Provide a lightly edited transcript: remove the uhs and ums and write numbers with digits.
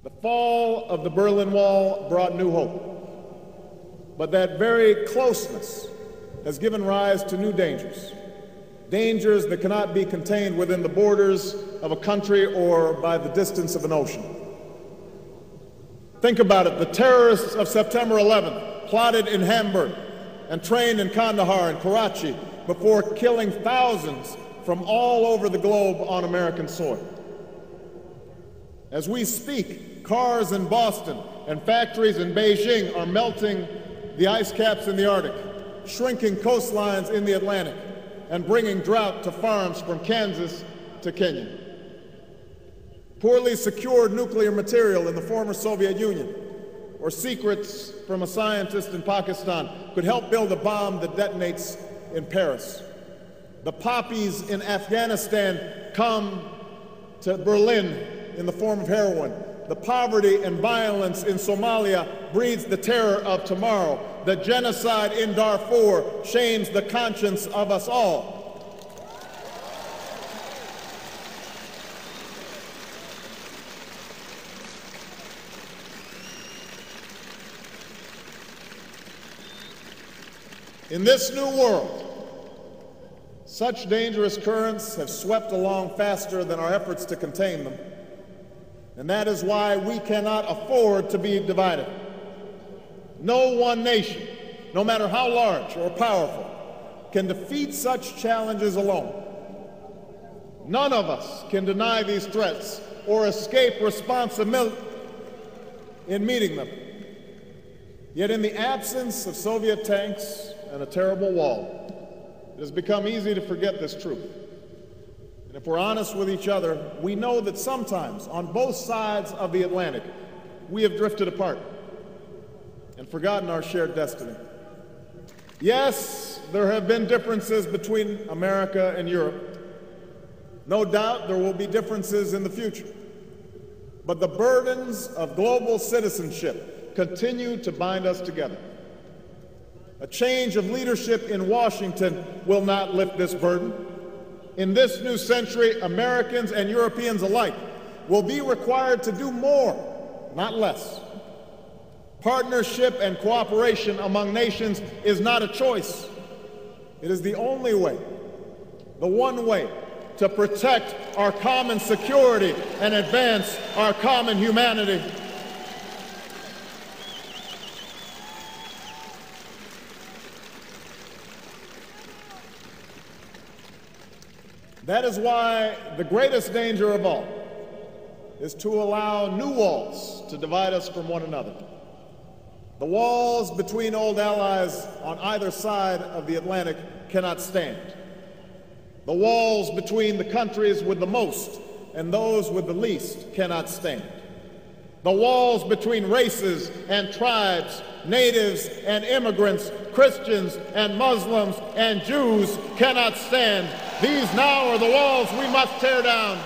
The fall of the Berlin Wall brought new hope, but that very closeness has given rise to new dangers, dangers that cannot be contained within the borders of a country or by the distance of an ocean. Think about it. The terrorists of September 11th plotted in Hamburg and trained in Kandahar and Karachi before killing thousands from all over the globe on American soil. As we speak, cars in Boston and factories in Beijing are melting the ice caps in the Arctic, shrinking coastlines in the Atlantic, and bringing drought to farms from Kansas to Kenya. Poorly secured nuclear material in the former Soviet Union, or secrets from a scientist in Pakistan, could help build a bomb that detonates in Paris. The poppies in Afghanistan come to Berlin in the form of heroin. The poverty and violence in Somalia breeds the terror of tomorrow. The genocide in Darfur shames the conscience of us all. In this new world, such dangerous currents have swept along faster than our efforts to contain them, and that is why we cannot afford to be divided. No one nation, no matter how large or powerful, can defeat such challenges alone. None of us can deny these threats or escape responsibility in meeting them. Yet in the absence of Soviet tanks and a terrible wall, it has become easy to forget this truth. And if we're honest with each other, we know that sometimes on both sides of the Atlantic, we have drifted apart and forgotten our shared destiny. Yes, there have been differences between America and Europe. No doubt there will be differences in the future. But the burdens of global citizenship continue to bind us together. A change of leadership in Washington will not lift this burden. In this new century, Americans and Europeans alike will be required to do more, not less. Partnership and cooperation among nations is not a choice. It is the only way, the one way, to protect our common security and advance our common humanity. That is why the greatest danger of all is to allow new walls to divide us from one another. The walls between old allies on either side of the Atlantic cannot stand. The walls between the countries with the most and those with the least cannot stand. The walls between races and tribes, natives and immigrants, Christians and Muslims and Jews cannot stand. These now are the walls we must tear down.